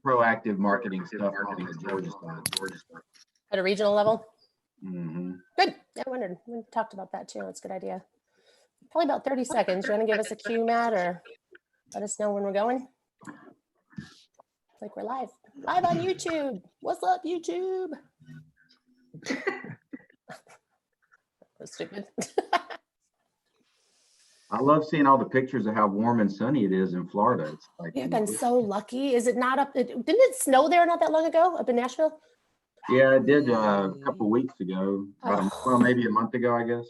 proactive marketing stuff on the Georgia side. At a regional level? Mm-hmm. Good. Yeah, I wondered. We talked about that too. That's a good idea. Probably about 30 seconds. You want to give us a cue, Matt, or let us know when we're going? Like we're live on YouTube. What's up, YouTube? That's stupid. I love seeing all the pictures of how warm and sunny it is in Florida. It's like, We've been so lucky. Is it not up? Didn't it snow there not that long ago up in Nashville? yeah, it did a couple weeks ago, well, maybe a month ago, I guess.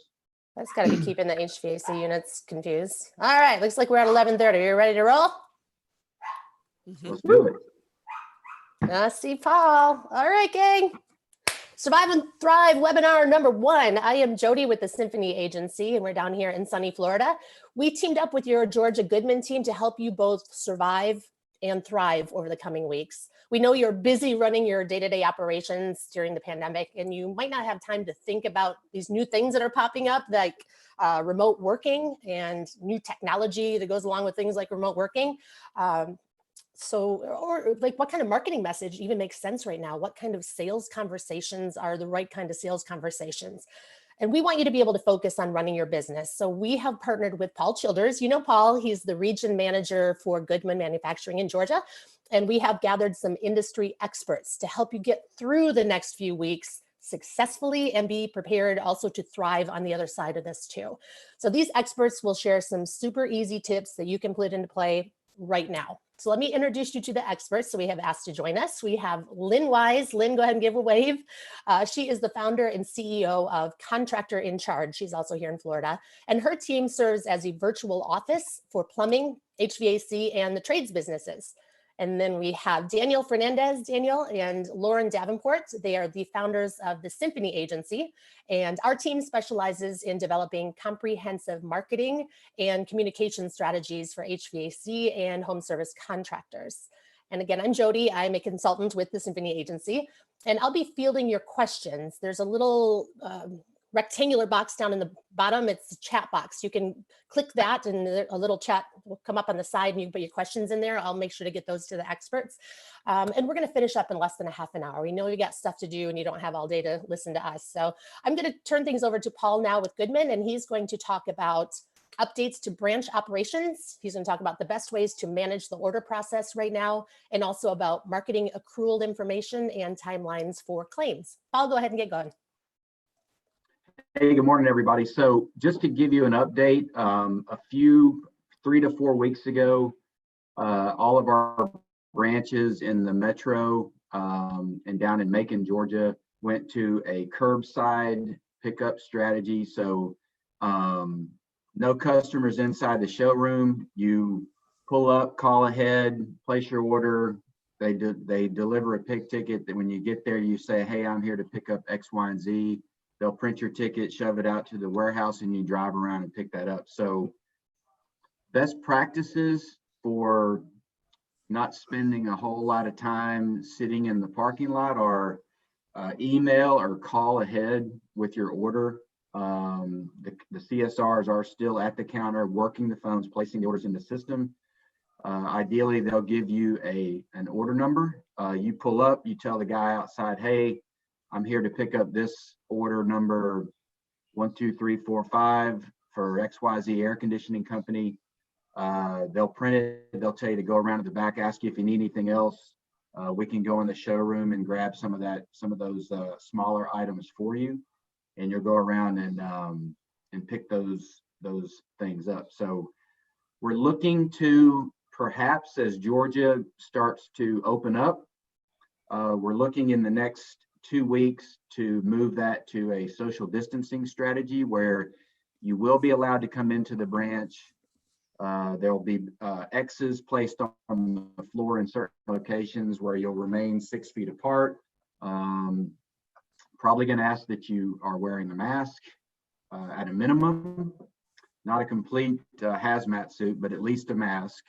That's got to be keeping the HVAC units confused. All right, looks like we're at 11:30. Are you ready to roll? Let's do it. I see Paul. All right, gang. Survive and Thrive webinar number 1. I am Jody with the Symphony Agency, and we're down here in sunny Florida. We teamed up with your Georgia Goodman team to help you both survive and thrive over the coming weeks. We know you're busy running your day-to-day operations during the pandemic, and you might not have time to think about these new things that are popping up, like remote working and new technology that goes along with things like remote working. Or like what kind of marketing message even makes sense right now? What kind of sales conversations are the right kind of sales conversations? And we want you to be able to focus on running your business. So we have partnered with Paul Childers. You know Paul, he's the region manager for Goodman Manufacturing in Georgia. And we have gathered some industry experts to help you get through the next few weeks successfully and be prepared also to thrive on the other side of this too. So these experts will share some super easy tips that you can put into play right now. So let me introduce you to the experts. So we have asked to join us. We have Lynn Wise. Lynn, go ahead and give a wave. She is the founder and CEO of Contractor in Charge. She's also here in Florida. And her team serves as a virtual office for plumbing, HVAC, and the trades businesses. And then we have Daniel Fernandez, and Lauren Davenport. They are the founders of the Symphony Agency. And our team specializes in developing comprehensive marketing and communication strategies for HVAC and home service contractors. And again, I'm Jody. I'm a consultant with the Symphony Agency, and I'll be fielding your questions. There's a little rectangular box down in the bottom. It's the chat box. You can click that and a little chat will come up on the side and you can put your questions in there. I'll make sure to get those to the experts. And we're going to finish up in less than a half an hour. We know you got stuff to do and you don't have all day to listen to us. So I'm going to turn things over to Paul now with Goodman, and he's going to talk about updates to branch operations. He's going to talk about the best ways to manage the order process right now, and also about marketing accrual information and timelines for claims. Paul, go ahead and get going. Hey, good morning, everybody. So just to give you an update, a few 3 to 4 weeks ago, all of our branches in the metro and down in Macon, Georgia, went to a curbside pickup strategy. So no customers inside the showroom. You pull up, call ahead, place your order. They deliver a pick ticket that when you get there, you say, hey, I'm here to pick up X, Y, and Z. They'll print your ticket, shove it out to the warehouse, and you drive around and pick that up. So best practices for not spending a whole lot of time sitting in the parking lot are email or call ahead with your order. The CSRs are still at the counter, working the phones, placing the orders in the system. Ideally, they'll give you an order number. You pull up, you tell the guy outside, hey, I'm here to pick up this order number 12345 for XYZ Air Conditioning Company. They'll print it. They'll tell you to go around to the back, ask you if you need anything else. We can go in the showroom and grab some of those smaller items for you, and you'll go around and pick those things up. So we're looking to, perhaps as Georgia starts to open up, we're looking in the next 2 weeks to move that to a social distancing strategy where you will be allowed to come into the branch. There will be X's placed on the floor in certain locations where you'll remain 6 feet apart. Probably going to ask that you are wearing a mask at a minimum, not a complete hazmat suit, but at least a mask.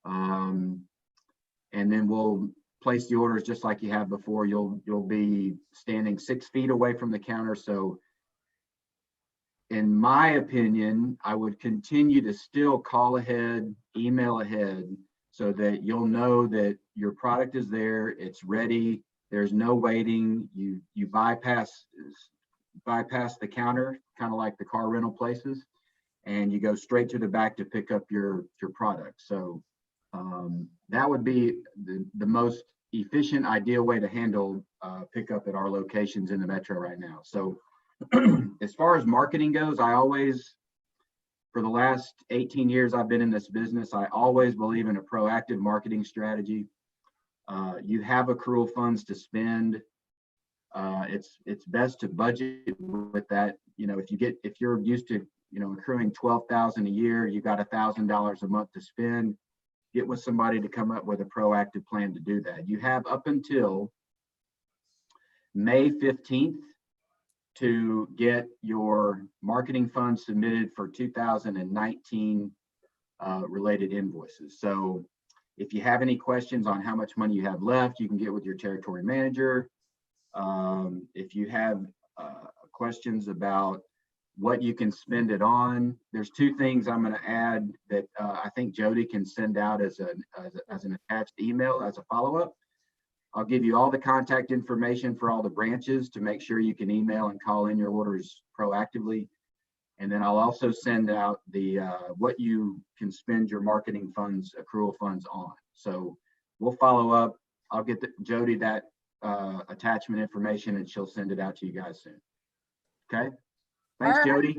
And then we'll place the orders just like you have before. You'll be standing 6 feet away from the counter. So in my opinion, I would continue to still call ahead, email ahead, so that you'll know that your product is there, it's ready, there's no waiting. You bypass the counter, kind of like the car rental places, and you go straight to the back to pick up your product. So that would be the most efficient, ideal way to handle pickup at our locations in the metro right now. So as far as marketing goes, for the last 18 years I've been in this business, I always believe in a proactive marketing strategy. You have accrual funds to spend. It's best to budget with that. If you're used to, accruing 12,000 a year, you got $1,000 a month to spend, get with somebody to come up with a proactive plan to do that. You have up until May 15th to get your marketing funds submitted for 2019 related invoices. So if you have any questions on how much money you have left, you can get with your territory manager. If you have questions about what you can spend it on, there's two things I'm going to add that I think Jody can send out as an attached email as a follow-up. I'll give you all the contact information for all the branches to make sure you can email and call in your orders proactively. And then I'll also send out the what you can spend your marketing funds, accrual funds on. So we'll follow up. I'll get Jody that attachment information, and she'll send it out to you guys soon. Okay. Thanks, Jody.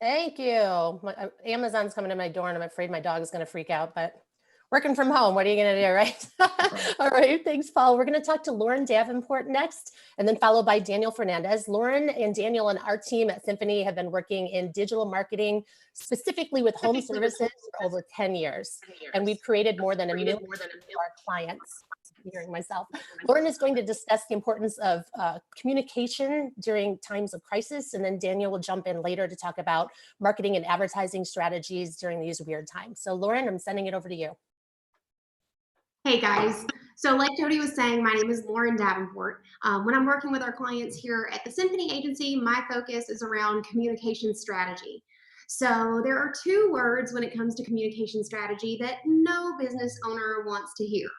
Thank you. Amazon's coming to my door, and I'm afraid my dog is going to freak out, but working from home, what are you going to do, right? Right. All right, thanks, Paul. We're going to talk to Lauren Davenport next, and then followed by Daniel Fernandez. Lauren and Daniel and our team at Symphony have been working in digital marketing, specifically with home services for over 10 years. And we've created more than $1 million for our clients. I'm hearing myself. Lauren is going to discuss the importance of communication during times of crisis, and then Daniel will jump in later to talk about marketing and advertising strategies during these weird times. So Lauren, I'm sending it over to you. Hey guys, so like Jody was saying, my name is Lauren Davenport. When I'm working with our clients here at the Symphony Agency, my focus is around communication strategy. So there are two words when it comes to communication strategy that no business owner wants to hear: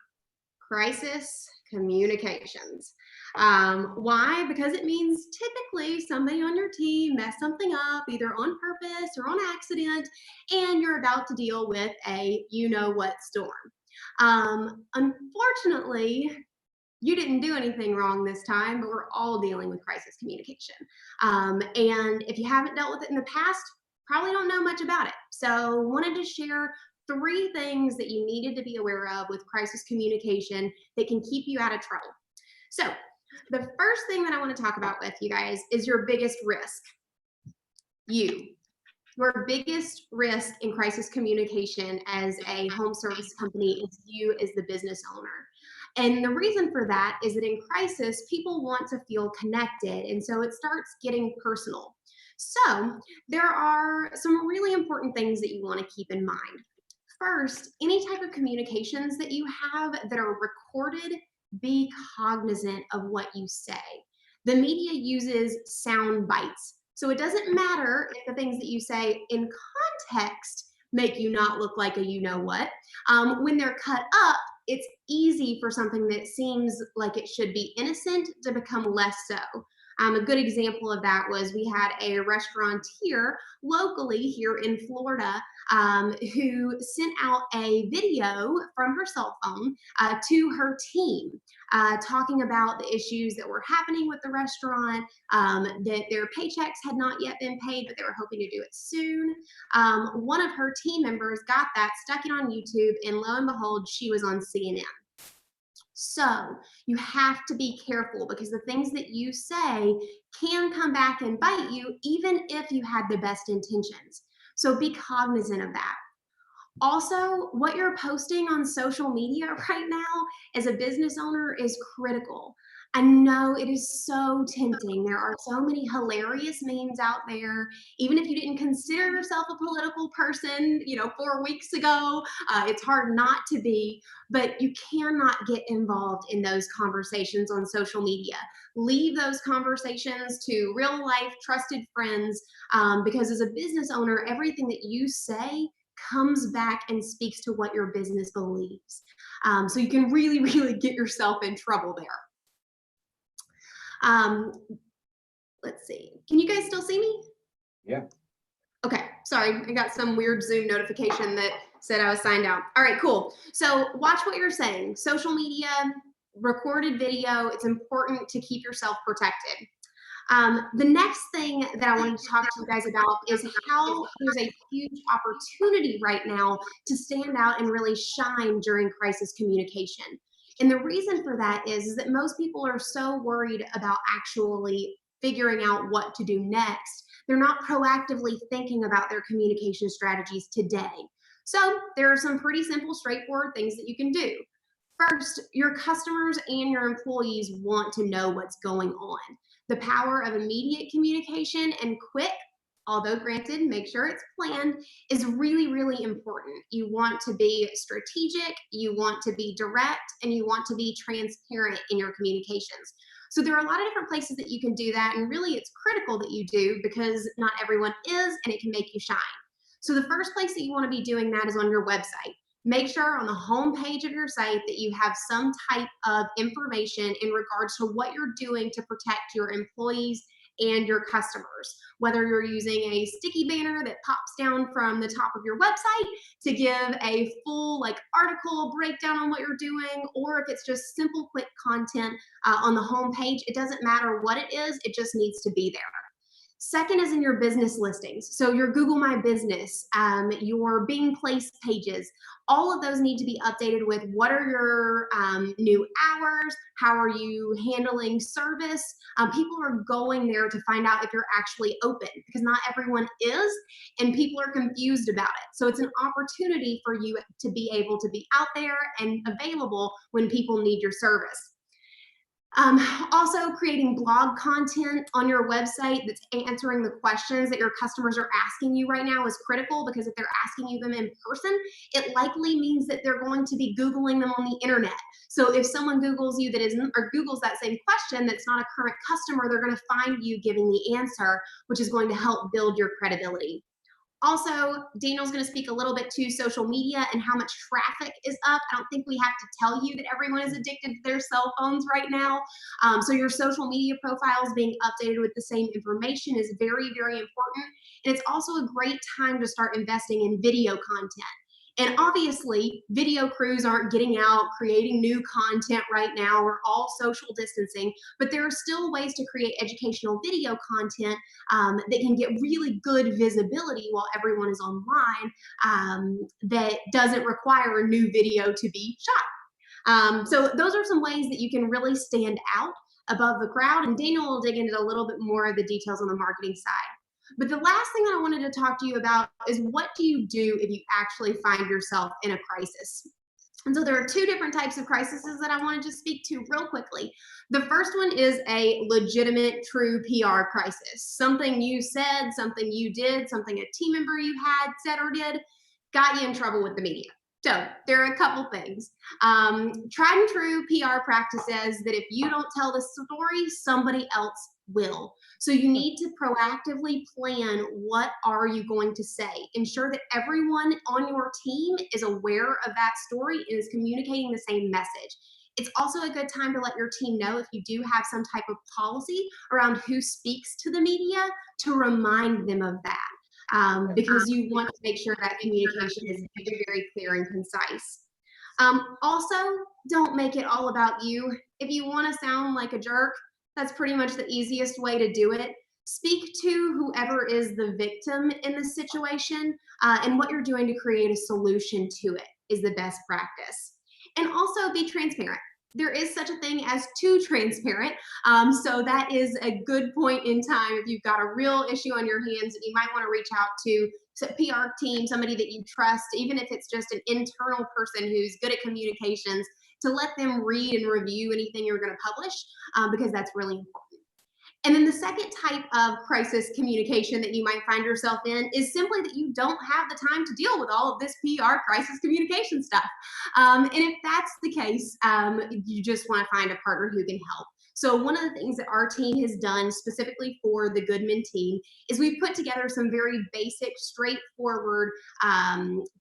crisis communications. Why? Because it means typically somebody on your team messed something up, either on purpose or on accident, and you're about to deal with a you-know-what storm. Unfortunately, you didn't do anything wrong this time, but we're all dealing with crisis communication. And if you haven't dealt with it in the past, probably don't know much about it. So wanted to share 3 things that you needed to be aware of with crisis communication that can keep you out of trouble. So the first thing that I want to talk about with you guys is your biggest risk. Your biggest risk in crisis communication as a home service company is you as the business owner. And the reason for that is that in crisis, people want to feel connected. And so it starts getting personal. So there are some really important things that you want to keep in mind. First, any type of communications that you have that are recorded, be cognizant of what you say. The media uses sound bites. So it doesn't matter if the things that you say in context make you not look like a you-know-what. When they're cut up, it's easy for something that seems like it should be innocent to become less so. A good example of that was we had a restaurateur locally here in Florida who sent out a video from her cell phone to her team talking about the issues that were happening with the restaurant, that their paychecks had not yet been paid, but they were hoping to do it soon. One of her team members got that, stuck it on YouTube, and lo and behold, she was on CNN. So you have to be careful because the things that you say can come back and bite you, even if you had the best intentions. So be cognizant of that. Also, what you're posting on social media right now as a business owner is critical. I know it is so tempting. There are so many hilarious memes out there. Even if you didn't consider yourself a political person, 4 weeks ago, it's hard not to be, but you cannot get involved in those conversations on social media. Leave those conversations to real life trusted friends, because as a business owner, everything that you say comes back and speaks to what your business believes. So you can really, really get yourself in trouble there. Let's see. Can you guys still see me? Yeah. Okay, sorry, I got some weird Zoom notification that said I was signed out. All right, cool. So watch what you're saying. Social media, recorded video, it's important to keep yourself protected. The next thing that I wanted to talk to you guys about is how there's a huge opportunity right now to stand out and really shine during crisis communication. And the reason for that is that most people are so worried about actually figuring out what to do next. They're not proactively thinking about their communication strategies today. So there are some pretty simple, straightforward things that you can do. First, your customers and your employees want to know what's going on. The power of immediate communication and quick, although granted, make sure it's planned, is really, really important. You want to be strategic, you want to be direct, and you want to be transparent in your communications. So there are a lot of different places that you can do that, and really it's critical that you do because not everyone is, and it can make you shine. So the first place that you want to be doing that is on your website. Make sure on the home page of your site that you have some type of information in regards to what you're doing to protect your employees and your customers. Whether you're using a sticky banner that pops down from the top of your website to give a full article breakdown on what you're doing, or if it's just simple, quick content on the home page, it doesn't matter what it is, it just needs to be there. Second is in your business listings. So your Google My Business, your Bing Place pages, all of those need to be updated with what are your new hours, how are you handling service. People are going there to find out if you're actually open because not everyone is, and people are confused about it. So it's an opportunity for you to be able to be out there and available when people need your service. Also creating blog content on your website that's answering the questions that your customers are asking you right now is critical, because if they're asking you them in person, it likely means that they're going to be Googling them on the internet. So if someone Googles you that isn't, or Googles that same question that's not a current customer, they're going to find you giving the answer, which is going to help build your credibility. Also, Daniel's going to speak a little bit to social media and how much traffic is up. I don't think we have to tell you that everyone is addicted to their cell phones right now. So your social media profiles being updated with the same information is very, very important. And it's also a great time to start investing in video content. And obviously, video crews aren't getting out, creating new content right now. We're all social distancing, but there are still ways to create educational video content that can get really good visibility while everyone is online, that doesn't require a new video to be shot. So those are some ways that you can really stand out above the crowd. And Daniel will dig into a little bit more of the details on the marketing side. But the last thing that I wanted to talk to you about is, what do you do if you actually find yourself in a crisis? And so there are two different types of crises that I wanted to speak to real quickly. The first one is a legitimate, true PR crisis. Something you said, something you did, something a team member you had said or did, got you in trouble with the media. So there are a couple things. Tried and true PR practice says that if you don't tell the story, somebody else will. So you need to proactively plan, what are you going to say? Ensure that everyone on your team is aware of that story and is communicating the same message. It's also a good time to let your team know if you do have some type of policy around who speaks to the media, to remind them of that, because you want to make sure that communication is very, very clear and concise. Also, don't make it all about you. If you want to sound like a jerk, that's pretty much the easiest way to do it. Speak to whoever is the victim in the situation, and what you're doing to create a solution to it is the best practice. And also be transparent. There is such a thing as too transparent. So that is a good point in time. If you've got a real issue on your hands, you might want to reach out to a PR team, somebody that you trust, even if it's just an internal person who's good at communications, to let them read and review anything you're going to publish, because that's really important. And then the second type of crisis communication that you might find yourself in is simply that you don't have the time to deal with all of this PR crisis communication stuff. And if that's the case, you just want to find a partner who can help. So one of the things that our team has done specifically for the Goodman team is we've put together some very basic, straightforward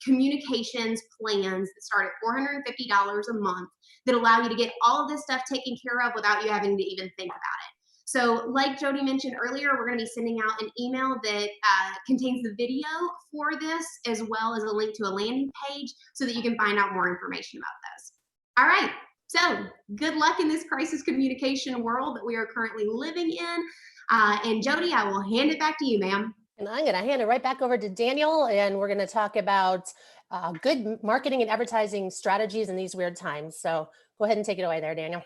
communications plans that start at $450 a month that allow you to get all of this stuff taken care of without you having to even think about it. So like Jody mentioned earlier, we're going to be sending out an email that contains the video for this, as well as a link to a landing page so that you can find out more information about those. All right. So good luck in this crisis communication world that we are currently living in. And Jody, I will hand it back to you, ma'am. And I'm going to hand it right back over to Daniel, and we're going to talk about good marketing and advertising strategies in these weird times. So go ahead and take it away there, Daniel.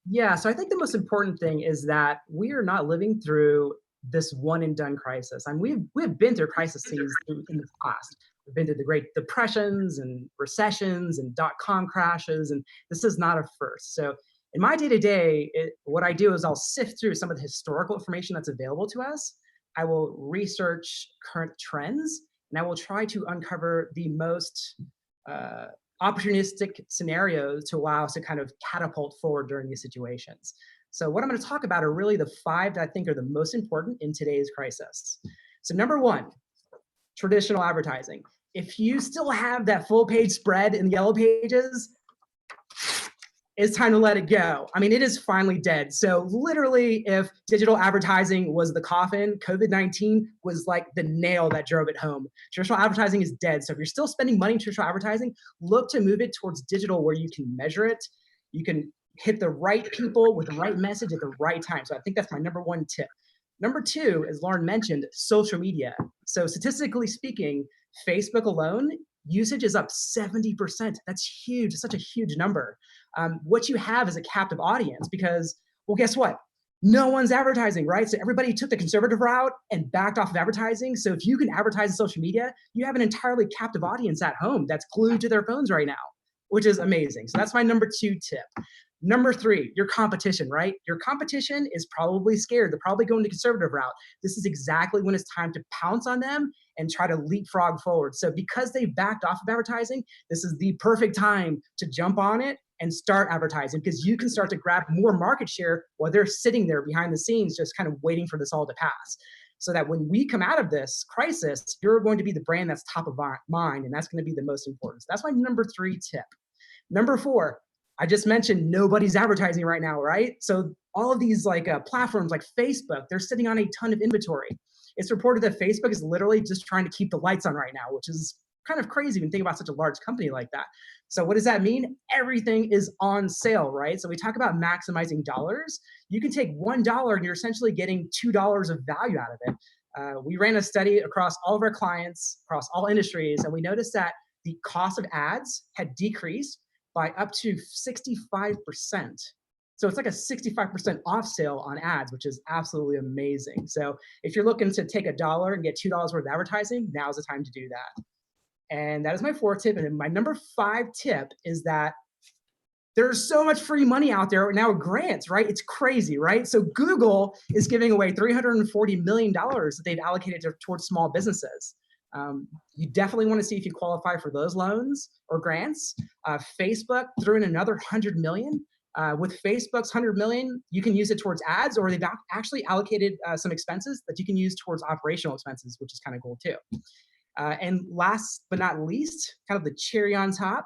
Yeah, so I think the most important thing is that we are not living through this one and done crisis. I mean, we've been through crises in the past. We've been through the Great Depressions and recessions and dot-com crashes, and this is not a first. So in my day-to-day, what I do is I'll sift through some of the historical information that's available to us. I will research current trends, and I will try to uncover the most opportunistic scenarios to allow us to kind of catapult forward during these situations. So what I'm going to talk about are really the 5 that I think are the most important in today's crisis. So number 1, traditional advertising. If you still have that full page spread in the yellow pages, it's time to let it go. I mean, it is finally dead. So literally, if digital advertising was the coffin, COVID-19 was like the nail that drove it home. Traditional advertising is dead. So if you're still spending money in traditional advertising, look to move it towards digital where you can measure it. You can hit the right people with the right message at the right time. So I think that's my number 1 tip. Number 2, as Lauren mentioned, social media. So statistically speaking, Facebook alone, usage is up 70%. That's huge. It's such a huge number. What you have is a captive audience because, well, guess what? No one's advertising, right? So everybody took the conservative route and backed off of advertising. So if you can advertise in social media, you have an entirely captive audience at home that's glued to their phones right now, which is amazing. So that's my number 2 tip. Number 3, your competition, right? Your competition is probably scared. They're probably going the conservative route. This is exactly when it's time to pounce on them and try to leapfrog forward. So because they backed off of advertising, this is the perfect time to jump on it and start advertising because you can start to grab more market share while they're sitting there behind the scenes, just kind of waiting for this all to pass. So that when we come out of this crisis, you're going to be the brand that's top of mind, and that's going to be the most important. So that's my number 3 tip. Number 4, I just mentioned nobody's advertising right now, right? So all of these platforms like Facebook, they're sitting on a ton of inventory. It's reported that Facebook is literally just trying to keep the lights on right now, which is kind of crazy when you think about such a large company like that. So what does that mean? Everything is on sale, right? So we talk about maximizing dollars. You can take $1 and you're essentially getting $2 of value out of it. We ran a study across all of our clients, across all industries, and we noticed that the cost of ads had decreased by up to 65%. So it's like a 65% off sale on ads, which is absolutely amazing. So if you're looking to take $1 and get $2 worth of advertising, now's the time to do that. And that is my 4th tip. And then my number 5 tip is that there's so much free money out there now with grants, right? It's crazy, right? So Google is giving away $340 million that they've allocated towards small businesses. You definitely want to see if you qualify for those loans or grants. Facebook threw in another $100 million. With Facebook's $100 million, you can use it towards ads, or they've actually allocated some expenses that you can use towards operational expenses, which is kind of cool too. And last but not least, kind of the cherry on top,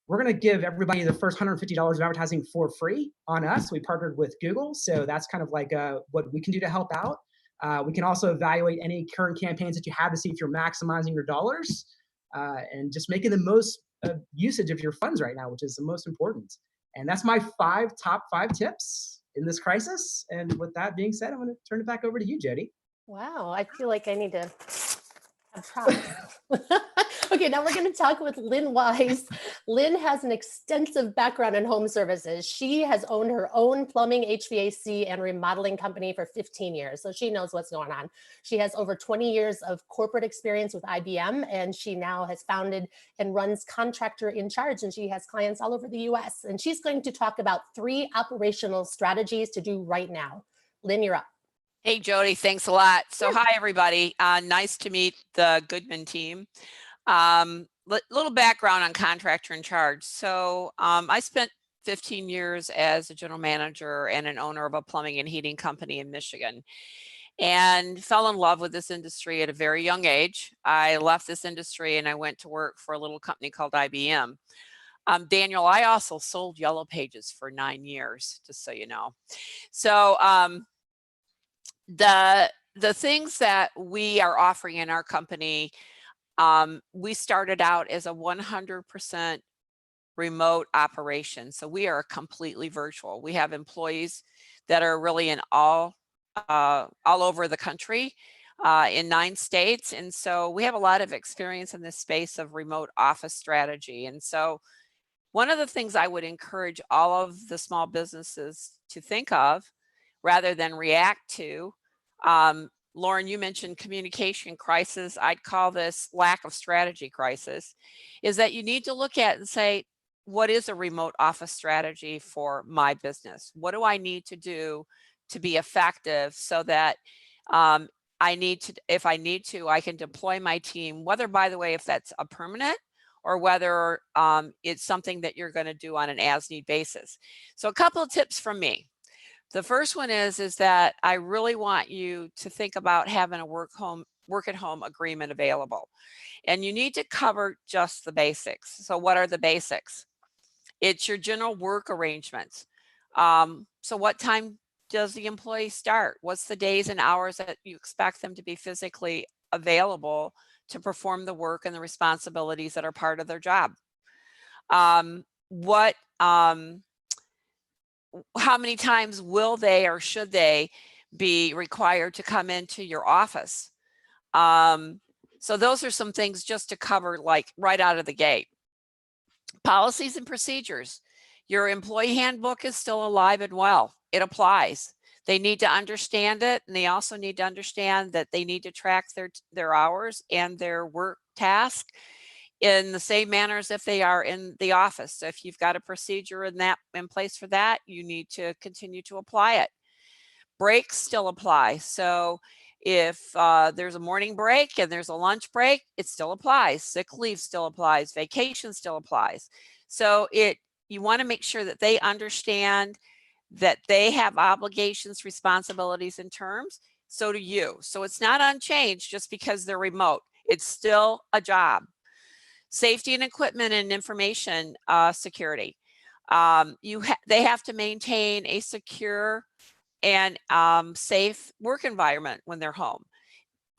we're going to give everybody the first $150 of advertising for free on us. We partnered with Google, so that's kind of like what we can do to help out. We can also evaluate any current campaigns that you have to see if you're maximizing your dollars and just making the most usage of your funds right now, which is the most important. And that's my top 5 tips in this crisis. And with that being said, I'm going to turn it back over to you, Jody. Wow, I feel like I need to have props. Okay, now we're going to talk with Lynn Wise. Lynn has an extensive background in home services. She has owned her own plumbing, HVAC, and remodeling company for 15 years, so she knows what's going on. She has over 20 years of corporate experience with IBM, and she now has founded and runs Contractor in Charge, and she has clients all over the US. And she's going to talk about 3 operational strategies to do right now. Lynn, you're up. Hey, Jody, thanks a lot. So hi, everybody. Nice to meet the Goodman team. Little background on Contractor in Charge. So I spent 15 years as a general manager and an owner of a plumbing and heating company in Michigan, and fell in love with this industry at a very young age. I left this industry and I went to work for a little company called IBM. Daniel, I also sold Yellow Pages for 9 years, just so you know. So the things that we are offering in our company, we started out as a 100% remote operation. So we are completely virtual. We have employees that are really in all over the country, in 9 states. And so we have a lot of experience in this space of remote office strategy. And so one of the things I would encourage all of the small businesses to think of rather than react to, Lauren, you mentioned communication crisis. I'd call this lack of strategy crisis, is that you need to look at and say, what is a remote office strategy for my business? What do I need to do to be effective so that if I need to, I can deploy my team, whether, by the way, if that's a permanent or whether it's something that you're going to do on an as-need basis. So a couple of tips from me. The first one is that I really want you to think about having a work at home agreement available. And you need to cover just the basics. So what are the basics? It's your general work arrangements. So what time does the employee start? What's the days and hours that you expect them to be physically available to perform the work and the responsibilities that are part of their job? How many times will they or should they be required to come into your office? So those are some things just to cover, like right out of the gate. Policies and procedures. Your employee handbook is still alive and well. It applies. They need to understand it, and they also need to understand that they need to track their hours and their work task in the same manner as if they are in the office. So if you've got a procedure in place for that, you need to continue to apply it. Breaks still apply. So if there's a morning break and there's a lunch break, it still applies. Sick leave still applies. Vacation still applies. So you want to make sure that they understand that they have obligations, responsibilities, and terms. So do you. So it's not unchanged just because they're remote. It's still a job. Safety and equipment and information security. They have to maintain a secure and safe work environment when they're home.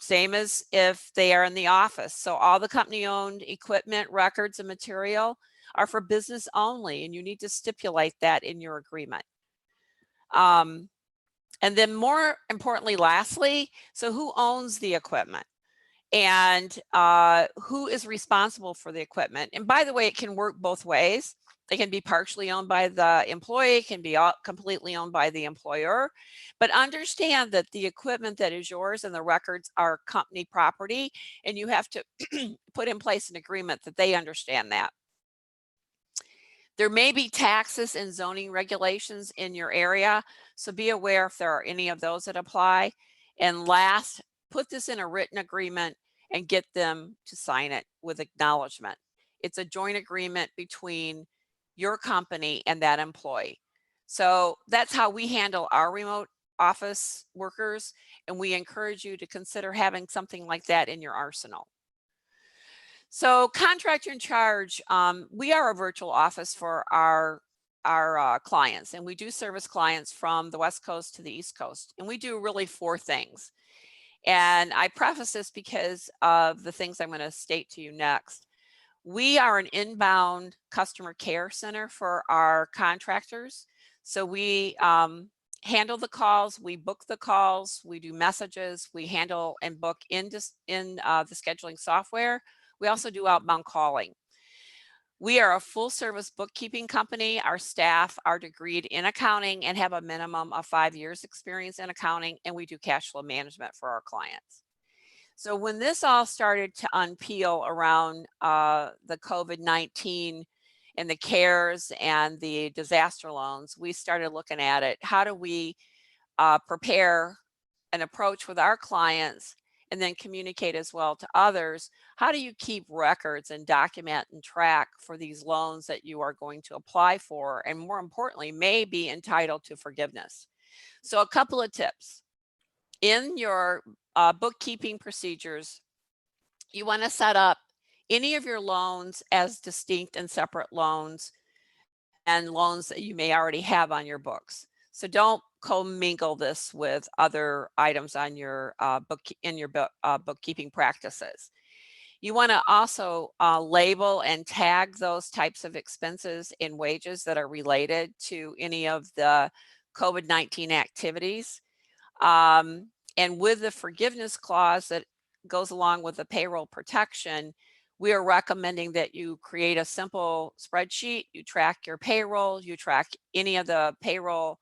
Same as if they are in the office. So all the company-owned equipment, records, and material are for business only, and you need to stipulate that in your agreement. And then more importantly, lastly, so who owns the equipment? And who is responsible for the equipment? And by the way, it can work both ways. It can be partially owned by the employee, can be completely owned by the employer. But understand that the equipment that is yours and the records are company property, and you have to put in place an agreement that they understand that. There may be taxes and zoning regulations in your area, so be aware if there are any of those that apply. And last, put this in a written agreement and get them to sign it with acknowledgement. It's a joint agreement between your company and that employee. So that's how we handle our remote office workers, and we encourage you to consider having something like that in your arsenal. So Contractor in Charge, we are a virtual office for our clients, and we do service clients from the West Coast to the East Coast, and we do really 4 things. And I preface this because of the things I'm going to state to you next. We are an inbound customer care center for our contractors. So we handle the calls, we book the calls, we do messages, we handle and book in the scheduling software. We also do outbound calling. We are a full service bookkeeping company. Our staff are degreed in accounting and have a minimum of 5 years experience in accounting, and we do cash flow management for our clients. So when this all started to unpeel around the COVID-19 and the CARES and the disaster loans, we started looking at it. How do we prepare an approach with our clients and then communicate as well to others. How do you keep records and document and track for these loans that you are going to apply for, and more importantly, may be entitled to forgiveness? So a couple of tips. In your bookkeeping procedures, you want to set up any of your loans as distinct and separate loans and loans that you may already have on your books. So don't commingle this with other items on your bookkeeping practices. You want to also label and tag those types of expenses in wages that are related to any of the COVID-19 activities. And with the forgiveness clause that goes along with the payroll protection, we are recommending that you create a simple spreadsheet. You track your payroll, you track any of the payroll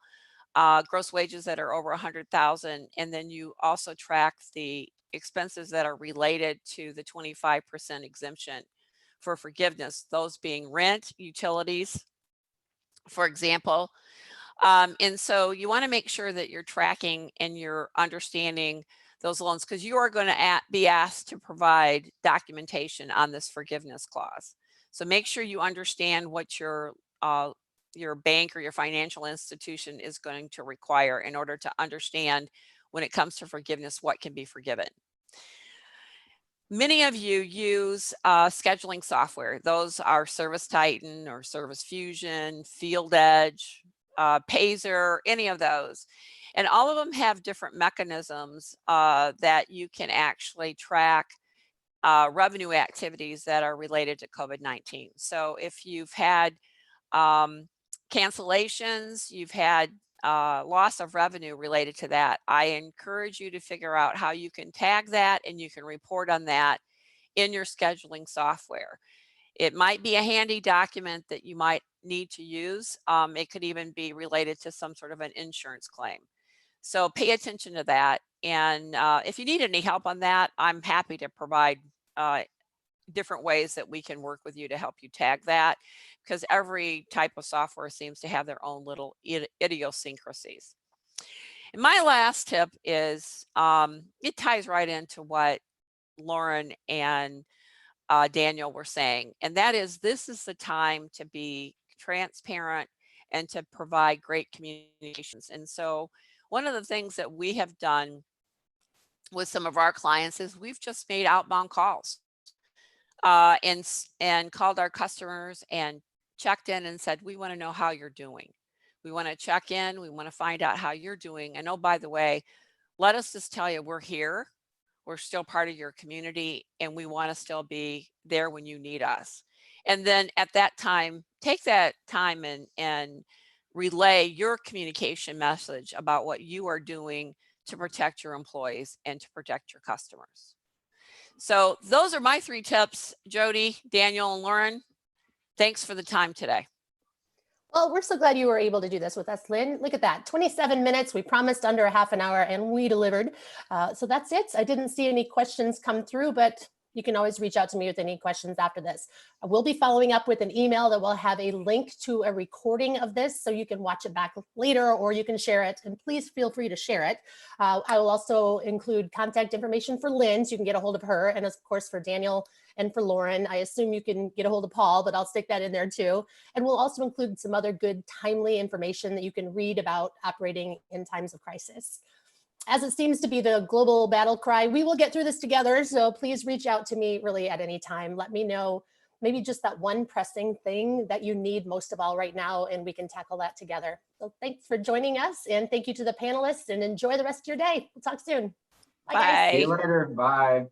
gross wages that are over 100,000, and then you also track the expenses that are related to the 25% exemption for forgiveness, those being rent, utilities, for example. And so you want to make sure that you're tracking and you're understanding those loans, because you are going to be asked to provide documentation on this forgiveness clause. So make sure you understand what your bank or your financial institution is going to require in order to understand when it comes to forgiveness, what can be forgiven. Many of you use scheduling software. Those are ServiceTitan or Service Fusion, Field Edge, Payzer, any of those. And all of them have different mechanisms that you can actually track revenue activities that are related to COVID-19. So if you've had cancellations, you've had loss of revenue related to that, I encourage you to figure out how you can tag that and you can report on that in your scheduling software. It might be a handy document that you might need to use. It could even be related to some sort of an insurance claim. So pay attention to that. And if you need any help on that, I'm happy to provide different ways that we can work with you to help you tag that, because every type of software seems to have their own little idiosyncrasies. And my last tip is, it ties right into what Lauren and Daniel were saying, and that is, this is the time to be transparent and to provide great communications. And so one of the things that we have done with some of our clients is we've just made outbound calls and called our customers and checked in and said, we want to know how you're doing. We want to check in. We want to find out how you're doing. And oh, by the way, let us just tell you, we're here. We're still part of your community, and we want to still be there when you need us. And then at that time, take that time and relay your communication message about what you are doing to protect your employees and to protect your customers. So those are my 3 tips. Jody, Daniel, and Lauren, thanks for the time today. Well, we're so glad you were able to do this with us, Lynn. Look at that, 27 minutes. We promised under a half an hour and we delivered. So that's it. I didn't see any questions come through, but you can always reach out to me with any questions after this. I will be following up with an email that will have a link to a recording of this so you can watch it back later, or you can share it, and please feel free to share it. I will also include contact information for Lynn so you can get a hold of her, and of course for Daniel and for Lauren. I assume you can get a hold of Paul, but I'll stick that in there too. And we'll also include some other good timely information that you can read about operating in times of crisis. As it seems to be the global battle cry, we will get through this together. So please reach out to me really at any time. Let me know maybe just that one pressing thing that you need most of all right now, and we can tackle that together. So thanks for joining us, and thank you to the panelists, and enjoy the rest of your day. We'll talk soon. Bye, guys. See you later. Bye.